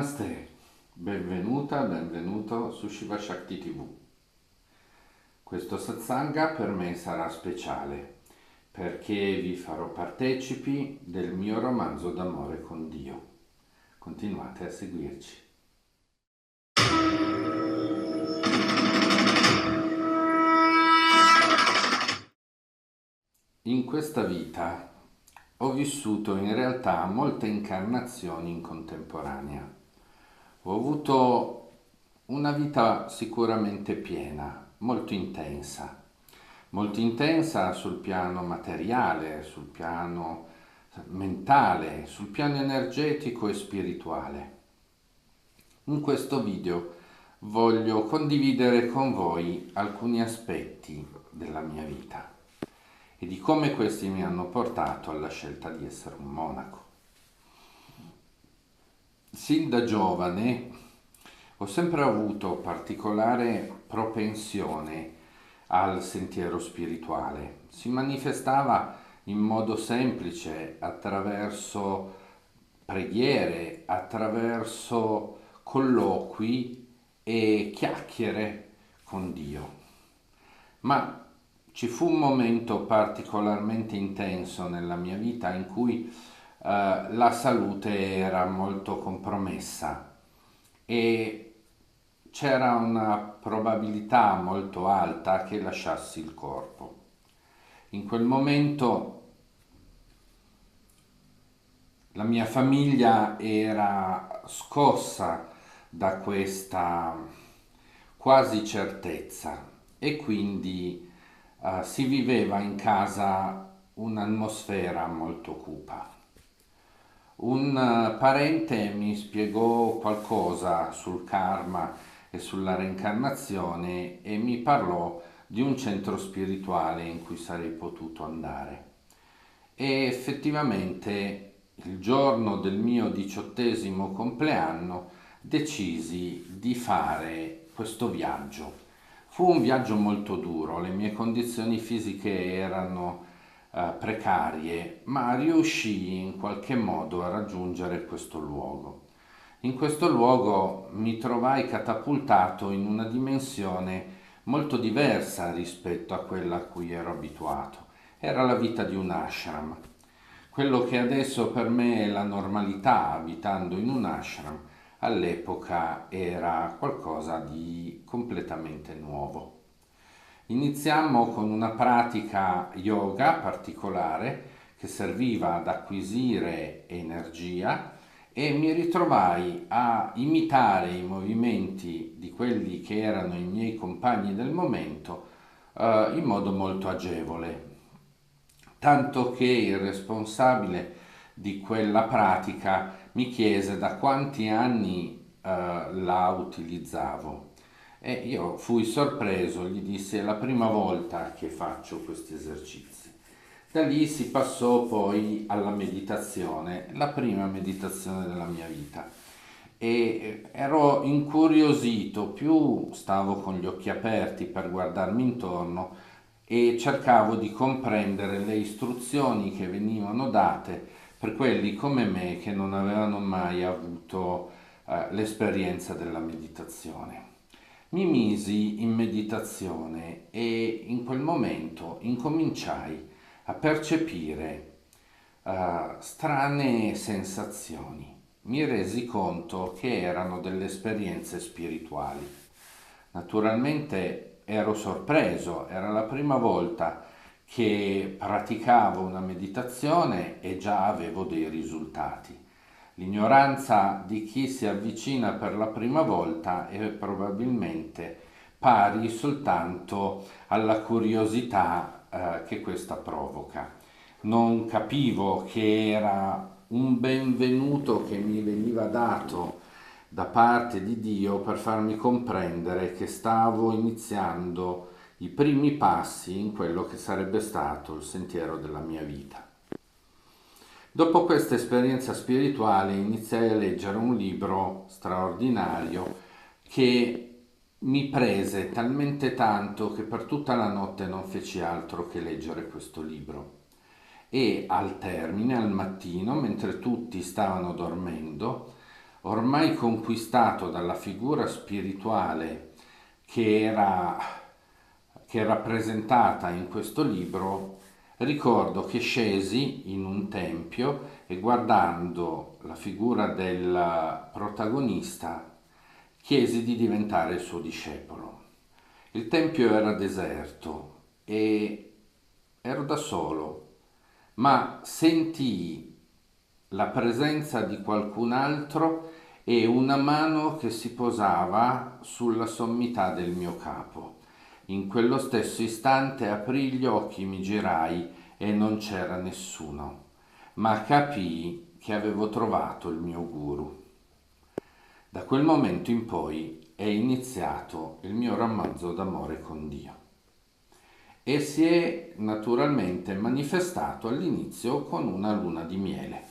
Namaste, benvenuta, benvenuto su Shiva Shakti TV. Questo satsanga per me sarà speciale perché vi farò partecipi del mio romanzo d'amore con Dio. Continuate a seguirci. In questa vita ho vissuto in realtà molte incarnazioni in contemporanea. Ho avuto una vita sicuramente piena, molto intensa sul piano materiale, sul piano mentale, sul piano energetico e spirituale. In questo video voglio condividere con voi alcuni aspetti della mia vita e di come questi mi hanno portato alla scelta di essere un monaco. Sin da giovane ho sempre avuto particolare propensione al sentiero spirituale. Si manifestava in modo semplice attraverso preghiere, attraverso colloqui e chiacchiere con Dio. Ma ci fu un momento particolarmente intenso nella mia vita in cui la salute era molto compromessa e c'era una probabilità molto alta che lasciassi il corpo. In quel momento la mia famiglia era scossa da questa quasi certezza e quindi si viveva in casa un'atmosfera molto cupa. Un parente mi spiegò qualcosa sul karma e sulla reincarnazione e mi parlò di un centro spirituale in cui sarei potuto andare. E effettivamente il giorno del mio 18° compleanno decisi di fare questo viaggio. Fu un viaggio molto duro, le mie condizioni fisiche erano precarie, ma riuscii in qualche modo a raggiungere questo luogo. In questo luogo mi trovai catapultato in una dimensione molto diversa rispetto a quella a cui ero abituato. Era la vita di un ashram. Quello che adesso per me è la normalità abitando in un ashram, all'epoca era qualcosa di completamente nuovo. Iniziammo con una pratica yoga particolare che serviva ad acquisire energia e mi ritrovai a imitare i movimenti di quelli che erano i miei compagni del momento in modo molto agevole. Tanto che il responsabile di quella pratica mi chiese da quanti anni la utilizzavo. E io fui sorpreso, gli dissi: è la prima volta che faccio questi esercizi. Da lì si passò poi alla meditazione, la prima meditazione della mia vita. E ero incuriosito, più stavo con gli occhi aperti per guardarmi intorno e cercavo di comprendere le istruzioni che venivano date per quelli come me che non avevano mai avuto l'esperienza della meditazione. Mi misi in meditazione e in quel momento incominciai a percepire strane sensazioni. Mi resi conto che erano delle esperienze spirituali. Naturalmente ero sorpreso, era la prima volta che praticavo una meditazione e già avevo dei risultati. L'ignoranza di chi si avvicina per la prima volta è probabilmente pari soltanto alla curiosità che questa provoca. Non capivo che era un benvenuto che mi veniva dato da parte di Dio per farmi comprendere che stavo iniziando i primi passi in quello che sarebbe stato il sentiero della mia vita. Dopo questa esperienza spirituale iniziai a leggere un libro straordinario che mi prese talmente tanto che per tutta la notte non feci altro che leggere questo libro. E al termine, al mattino, mentre tutti stavano dormendo, ormai conquistato dalla figura spirituale che era, che è rappresentata in questo libro, ricordo che scesi in un tempio e guardando la figura del protagonista chiesi di diventare il suo discepolo. Il tempio era deserto e ero da solo, ma sentii la presenza di qualcun altro e una mano che si posava sulla sommità del mio capo. In quello stesso istante aprii gli occhi, mi girai e non c'era nessuno, ma capii che avevo trovato il mio guru. Da quel momento in poi è iniziato il mio romanzo d'amore con Dio e si è naturalmente manifestato all'inizio con una luna di miele.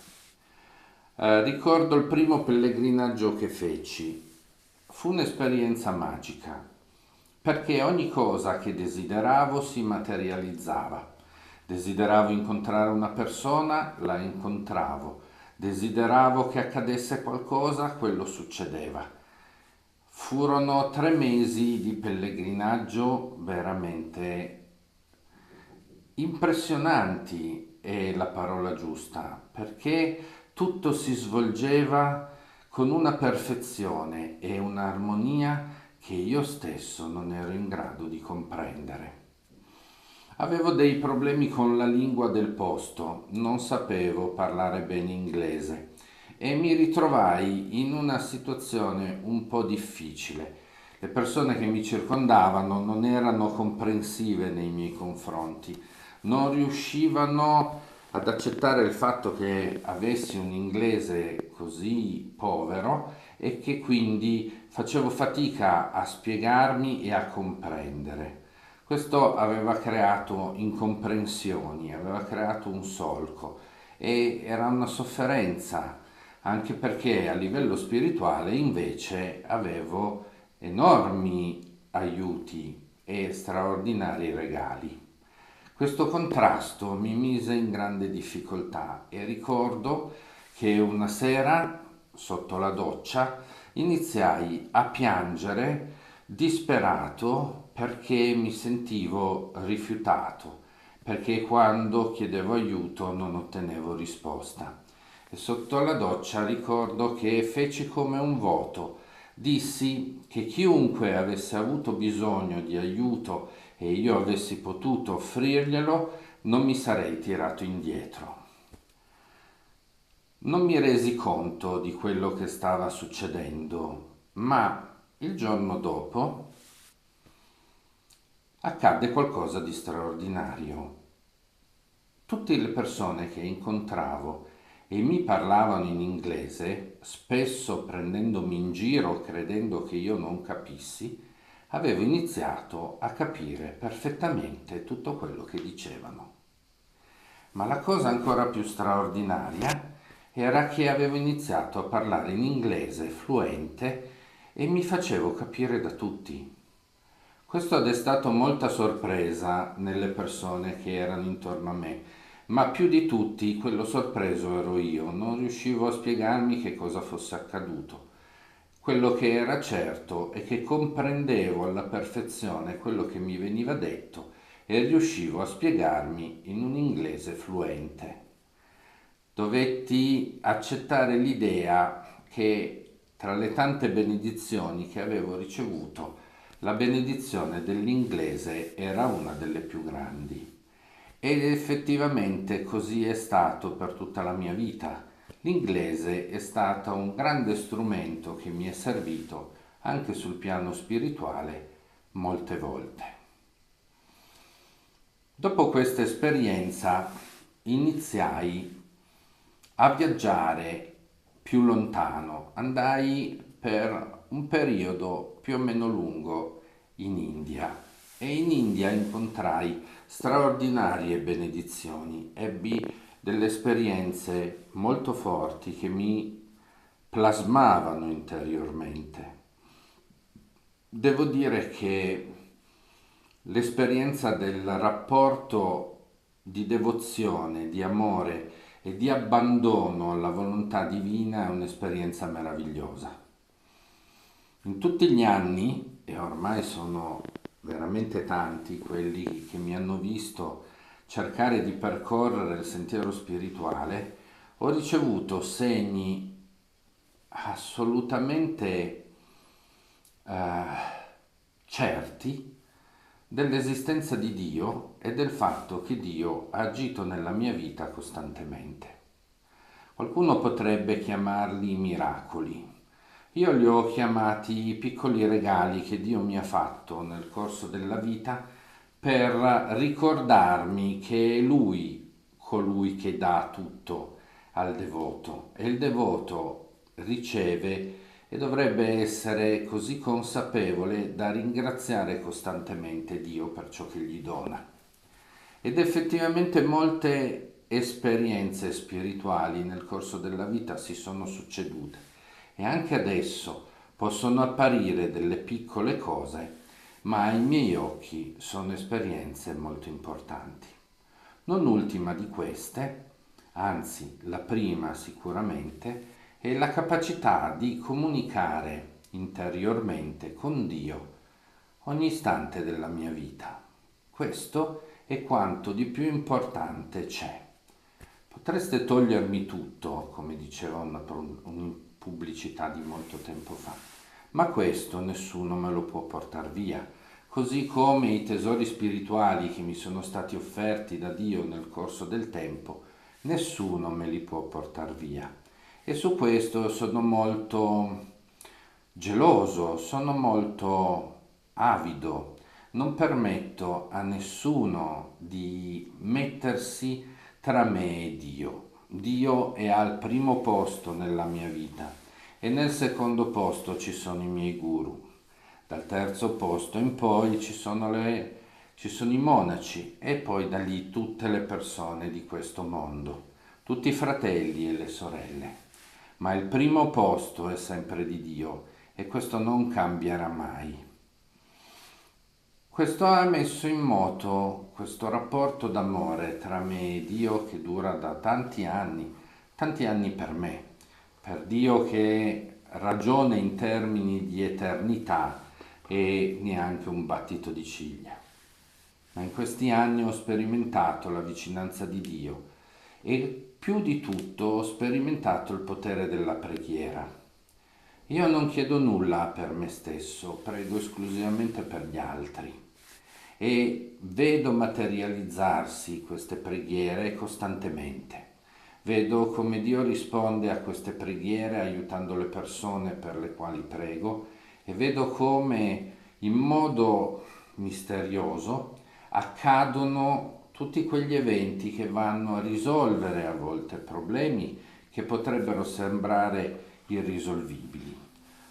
Ricordo il primo pellegrinaggio che feci. Fu un'esperienza magica, perché ogni cosa che desideravo si materializzava. Desideravo incontrare una persona, la incontravo. Desideravo che accadesse qualcosa, quello succedeva. Furono 3 mesi di pellegrinaggio veramente impressionanti, è la parola giusta, perché tutto si svolgeva con una perfezione e un'armonia che io stesso non ero in grado di comprendere. Avevo dei problemi con la lingua del posto, non sapevo parlare bene inglese e mi ritrovai in una situazione un po' difficile. Le persone che mi circondavano non erano comprensive nei miei confronti, non riuscivano ad accettare il fatto che avessi un inglese così povero e che quindi facevo fatica a spiegarmi e a comprendere. Questo aveva creato incomprensioni, aveva creato un solco e era una sofferenza, anche perché a livello spirituale invece avevo enormi aiuti e straordinari regali. Questo contrasto mi mise in grande difficoltà e ricordo che una sera, sotto la doccia, iniziai a piangere disperato perché mi sentivo rifiutato, perché quando chiedevo aiuto non ottenevo risposta. E sotto la doccia ricordo che feci come un voto. Dissi che chiunque avesse avuto bisogno di aiuto e io avessi potuto offrirglielo, non mi sarei tirato indietro. Non mi resi conto di quello che stava succedendo, ma il giorno dopo accadde qualcosa di straordinario. Tutte le persone che incontravo e mi parlavano in inglese, spesso prendendomi in giro credendo che io non capissi, avevo iniziato a capire perfettamente tutto quello che dicevano. Ma la cosa ancora più straordinaria era che avevo iniziato a parlare in inglese fluente e mi facevo capire da tutti. Questo ha destato molta sorpresa nelle persone che erano intorno a me, ma più di tutti quello sorpreso ero io, non riuscivo a spiegarmi che cosa fosse accaduto. Quello che era certo è che comprendevo alla perfezione quello che mi veniva detto e riuscivo a spiegarmi in un inglese fluente. Dovetti accettare l'idea che tra le tante benedizioni che avevo ricevuto, la benedizione dell'inglese era una delle più grandi. Ed effettivamente così è stato per tutta la mia vita. L'inglese è stato un grande strumento che mi è servito anche sul piano spirituale molte volte. Dopo questa esperienza iniziai a viaggiare più lontano. Andai per un periodo più o meno lungo in India e in India incontrai straordinarie benedizioni. Ebbi delle esperienze molto forti che mi plasmavano interiormente. Devo dire che l'esperienza del rapporto di devozione, di amore e di abbandono alla volontà divina è un'esperienza meravigliosa. In tutti gli anni, e ormai sono veramente tanti quelli che mi hanno visto cercare di percorrere il sentiero spirituale, ho ricevuto segni assolutamente certi dell'esistenza di Dio e del fatto che Dio ha agito nella mia vita costantemente. Qualcuno potrebbe chiamarli miracoli. Io li ho chiamati piccoli regali che Dio mi ha fatto nel corso della vita per ricordarmi che è Lui colui che dà tutto al devoto e il devoto riceve e dovrebbe essere così consapevole da ringraziare costantemente Dio per ciò che gli dona. Ed effettivamente molte esperienze spirituali nel corso della vita si sono succedute e anche adesso possono apparire delle piccole cose, ma ai miei occhi sono esperienze molto importanti. Non ultima di queste, anzi la prima sicuramente, è la capacità di comunicare interiormente con Dio ogni istante della mia vita. Questo è quanto di più importante c'è. Potreste togliermi tutto, come diceva una pubblicità di molto tempo fa, ma questo nessuno me lo può portare via, così come i tesori spirituali che mi sono stati offerti da Dio nel corso del tempo, nessuno me li può portare via. E su questo sono molto geloso, sono molto avido, non permetto a nessuno di mettersi tra me e Dio. Dio è al primo posto nella mia vita e nel secondo posto ci sono i miei guru. Dal terzo posto in poi ci sono i monaci e poi da lì tutte le persone di questo mondo, tutti i fratelli e le sorelle. Ma il primo posto è sempre di Dio e questo non cambierà mai. Questo ha messo in moto questo rapporto d'amore tra me e Dio che dura da tanti anni per Dio che ragiona in termini di eternità e neanche un battito di ciglia. Ma in questi anni ho sperimentato la vicinanza di Dio e più di tutto ho sperimentato il potere della preghiera. Io non chiedo nulla per me stesso, prego esclusivamente per gli altri e vedo materializzarsi queste preghiere costantemente. Vedo come Dio risponde a queste preghiere aiutando le persone per le quali prego e vedo come in modo misterioso accadono tutti quegli eventi che vanno a risolvere a volte problemi che potrebbero sembrare irrisolvibili.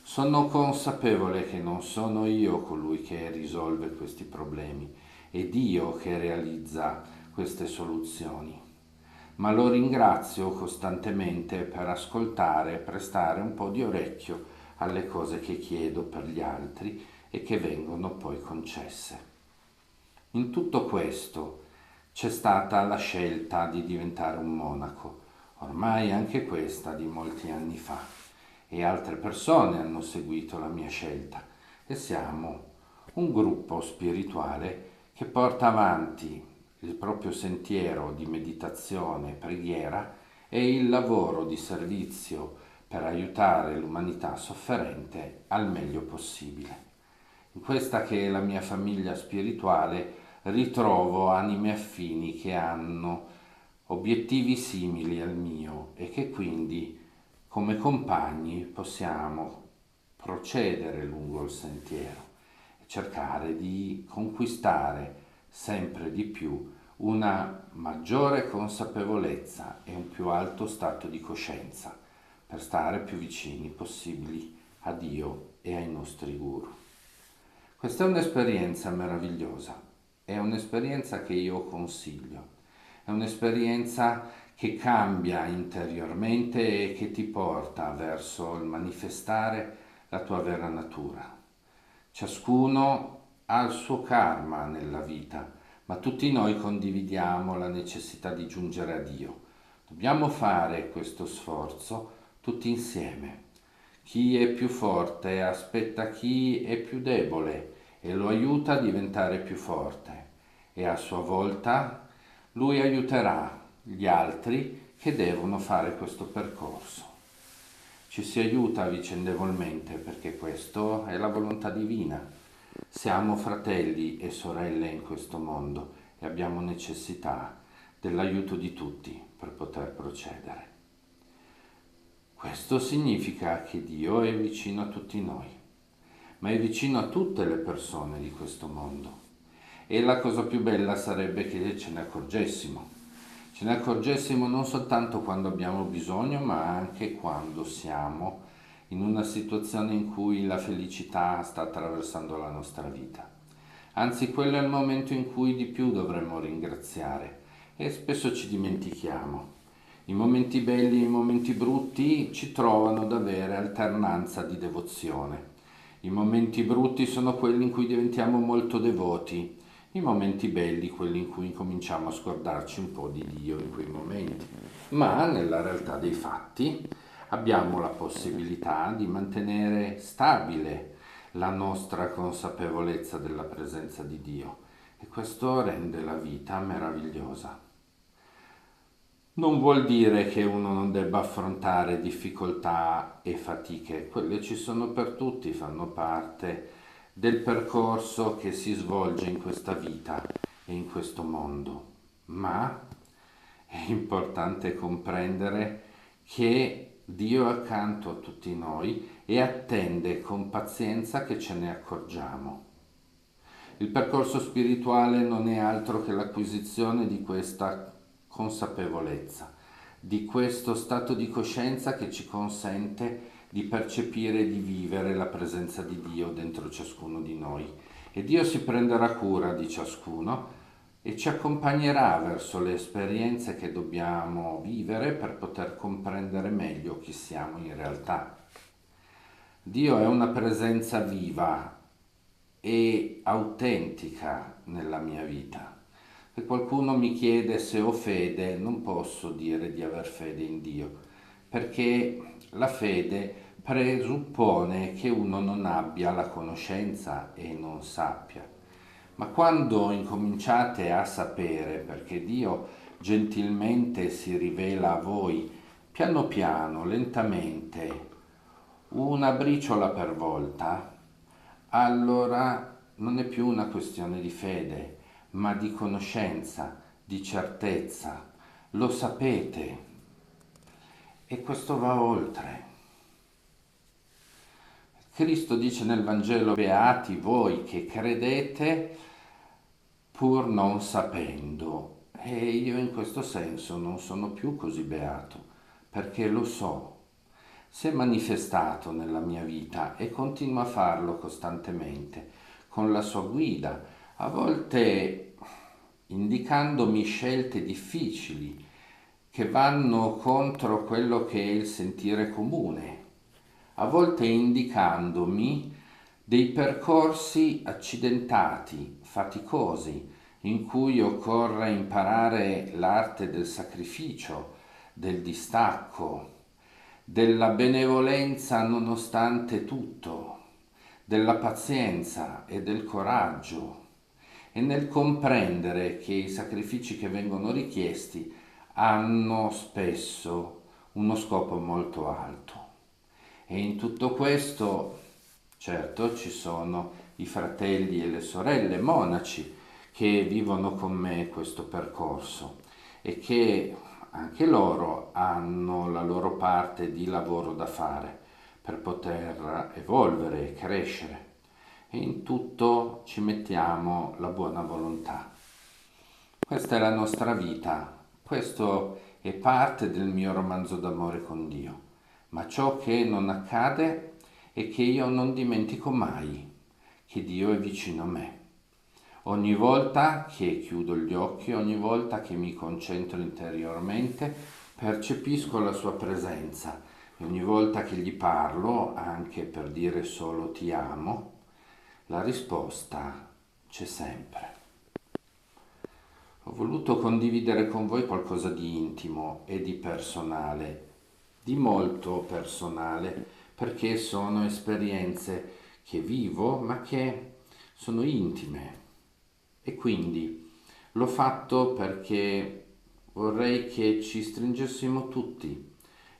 Sono consapevole che non sono io colui che risolve questi problemi, è Dio che realizza queste soluzioni. Ma lo ringrazio costantemente per ascoltare e prestare un po' di orecchio alle cose che chiedo per gli altri e che vengono poi concesse. In tutto questo c'è stata la scelta di diventare un monaco, ormai anche questa di molti anni fa, e altre persone hanno seguito la mia scelta e siamo un gruppo spirituale che porta avanti il proprio sentiero di meditazione e preghiera e il lavoro di servizio per aiutare l'umanità sofferente al meglio possibile. In questa che è la mia famiglia spirituale ritrovo anime affini che hanno obiettivi simili al mio e che quindi come compagni possiamo procedere lungo il sentiero e cercare di conquistare sempre di più una maggiore consapevolezza e un più alto stato di coscienza per stare più vicini possibili a Dio e ai nostri guru. Questa è un'esperienza meravigliosa, è un'esperienza che io consiglio, è un'esperienza che cambia interiormente e che ti porta verso il manifestare la tua vera natura. Ciascuno ha il suo karma nella vita, ma tutti noi condividiamo la necessità di giungere a Dio. Dobbiamo fare questo sforzo tutti insieme. Chi è più forte aspetta chi è più debole e lo aiuta a diventare più forte e a sua volta lui aiuterà gli altri che devono fare questo percorso. Ci si aiuta vicendevolmente perché questo è la volontà divina. Siamo fratelli e sorelle in questo mondo e abbiamo necessità dell'aiuto di tutti per poter procedere. Questo significa che Dio è vicino a tutti noi, ma è vicino a tutte le persone di questo mondo. E la cosa più bella sarebbe che ce ne accorgessimo. Ce ne accorgessimo non soltanto quando abbiamo bisogno, ma anche quando siamo in una situazione in cui la felicità sta attraversando la nostra vita. Anzi, quello è il momento in cui di più dovremmo ringraziare e spesso ci dimentichiamo. I momenti belli e i momenti brutti ci trovano ad avere alternanza di devozione. I momenti brutti sono quelli in cui diventiamo molto devoti, i momenti belli quelli in cui cominciamo a scordarci un po' di Dio in quei momenti. Ma nella realtà dei fatti abbiamo la possibilità di mantenere stabile la nostra consapevolezza della presenza di Dio e questo rende la vita meravigliosa. Non vuol dire che uno non debba affrontare difficoltà e fatiche, quelle ci sono per tutti, fanno parte del percorso che si svolge in questa vita e in questo mondo. Ma è importante comprendere che Dio è accanto a tutti noi e attende con pazienza che ce ne accorgiamo. Il percorso spirituale non è altro che l'acquisizione di questa consapevolezza, di questo stato di coscienza che ci consente di percepire e di vivere la presenza di Dio dentro ciascuno di noi. E Dio si prenderà cura di ciascuno e ci accompagnerà verso le esperienze che dobbiamo vivere per poter comprendere meglio chi siamo in realtà. Dio è una presenza viva e autentica nella mia vita. Se qualcuno mi chiede se ho fede, non posso dire di aver fede in Dio, perché la fede presuppone che uno non abbia la conoscenza e non sappia. Ma quando incominciate a sapere, perché Dio gentilmente si rivela a voi, piano piano, lentamente, una briciola per volta, allora non è più una questione di fede, ma di conoscenza, di certezza. Lo sapete e questo va oltre. Cristo dice nel Vangelo: beati voi che credete pur non sapendo. E io in questo senso non sono più così beato, perché lo so. Si è manifestato nella mia vita e continua a farlo costantemente, con la sua guida, a volte indicandomi scelte difficili che vanno contro quello che è il sentire comune, a volte indicandomi dei percorsi accidentati, faticosi, in cui occorre imparare l'arte del sacrificio, del distacco, della benevolenza nonostante tutto, della pazienza e del coraggio e nel comprendere che i sacrifici che vengono richiesti hanno spesso uno scopo molto alto. E in tutto questo, certo, ci sono i fratelli e le sorelle monaci che vivono con me questo percorso e che anche loro hanno la loro parte di lavoro da fare per poter evolvere e crescere. E in tutto ci mettiamo la buona volontà. Questa è la nostra vita, questo è parte del mio romanzo d'amore con Dio, ma ciò che non accade è che io non dimentico mai che Dio è vicino a me. Ogni volta che chiudo gli occhi, ogni volta che mi concentro interiormente, percepisco la sua presenza e ogni volta che gli parlo, anche per dire solo ti amo, la risposta c'è sempre. Ho voluto condividere con voi qualcosa di intimo e di personale, di molto personale, perché sono esperienze che vivo, ma che sono intime. E quindi l'ho fatto perché vorrei che ci stringessimo tutti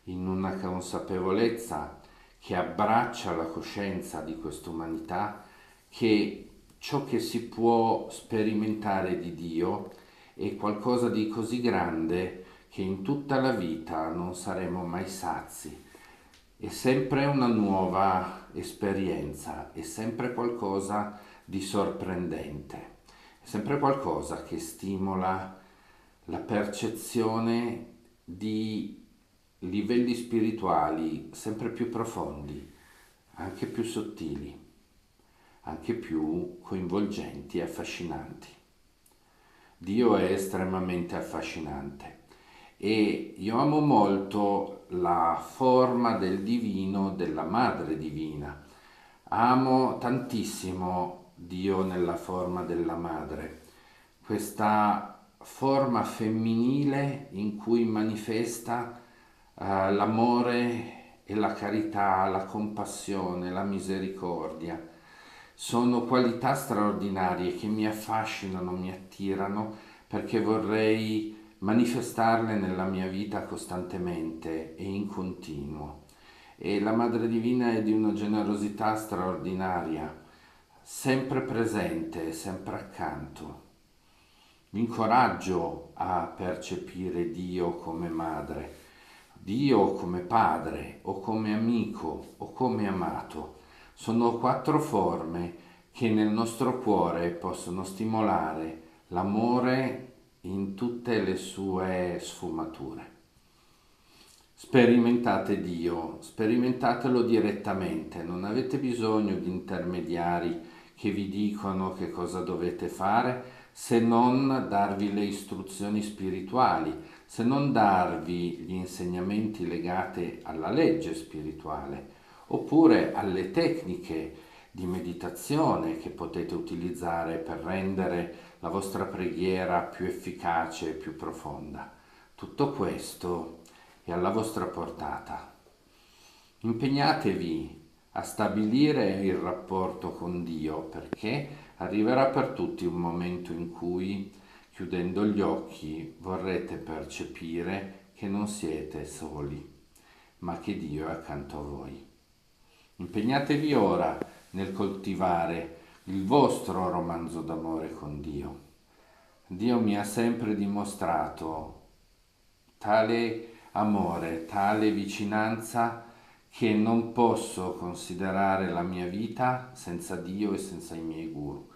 in una consapevolezza che abbraccia la coscienza di quest'umanità, che ciò che si può sperimentare di Dio è qualcosa di così grande che in tutta la vita non saremo mai sazi. È sempre una nuova esperienza, è sempre qualcosa di sorprendente, è sempre qualcosa che stimola la percezione di livelli spirituali sempre più profondi, anche più sottili, anche più coinvolgenti e affascinanti. Dio è estremamente affascinante e io amo molto la forma del divino, della Madre Divina. Amo tantissimo Dio nella forma della Madre, questa forma femminile in cui manifesta l'amore e la carità, la compassione, la misericordia. Sono qualità straordinarie che mi affascinano, mi attirano perché vorrei manifestarle nella mia vita costantemente e in continuo. E la Madre Divina è di una generosità straordinaria, sempre presente, sempre accanto. Vi incoraggio a percepire Dio come madre, Dio come padre o come amico o come amato. Sono quattro forme che nel nostro cuore possono stimolare l'amore in tutte le sue sfumature. Sperimentate Dio, sperimentatelo direttamente, non avete bisogno di intermediari che vi dicono che cosa dovete fare, se non darvi le istruzioni spirituali, se non darvi gli insegnamenti legati alla legge spirituale, oppure alle tecniche di meditazione che potete utilizzare per rendere la vostra preghiera più efficace e più profonda. Tutto questo è alla vostra portata. Impegnatevi a stabilire il rapporto con Dio perché arriverà per tutti un momento in cui, chiudendo gli occhi, vorrete percepire che non siete soli, ma che Dio è accanto a voi. Impegnatevi ora nel coltivare il vostro romanzo d'amore con Dio. Dio mi ha sempre dimostrato tale amore, tale vicinanza che non posso considerare la mia vita senza Dio e senza i miei guru.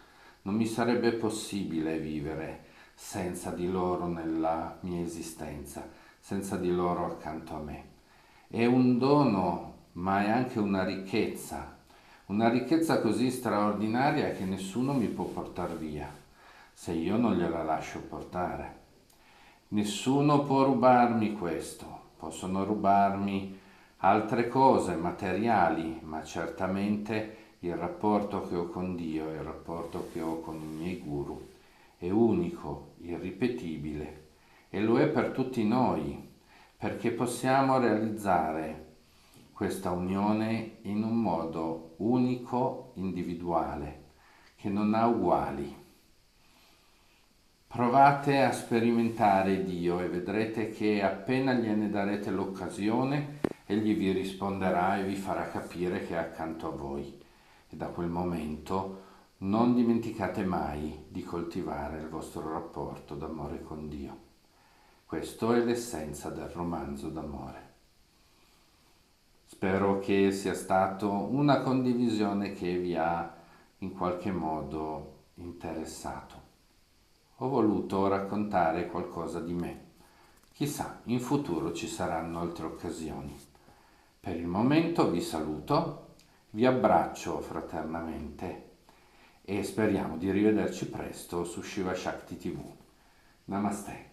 Non mi sarebbe possibile vivere senza di loro nella mia esistenza, senza di loro accanto a me. È un dono, ma è anche una ricchezza così straordinaria che nessuno mi può portare via se io non gliela lascio portare. Nessuno può rubarmi questo, possono rubarmi altre cose materiali, ma certamente il rapporto che ho con Dio e il rapporto che ho con i miei guru è unico, irripetibile e lo è per tutti noi, perché possiamo realizzare questa unione in un modo unico, individuale, che non ha uguali. Provate a sperimentare Dio e vedrete che appena gliene darete l'occasione, egli vi risponderà e vi farà capire che è accanto a voi. E da quel momento non dimenticate mai di coltivare il vostro rapporto d'amore con Dio. Questo è l'essenza del romanzo d'amore. Spero che sia stato una condivisione che vi ha in qualche modo interessato. Ho voluto raccontare qualcosa di me. Chissà, in futuro ci saranno altre occasioni. Per il momento vi saluto, vi abbraccio fraternamente e speriamo di rivederci presto su Shiva Shakti TV. Namaste.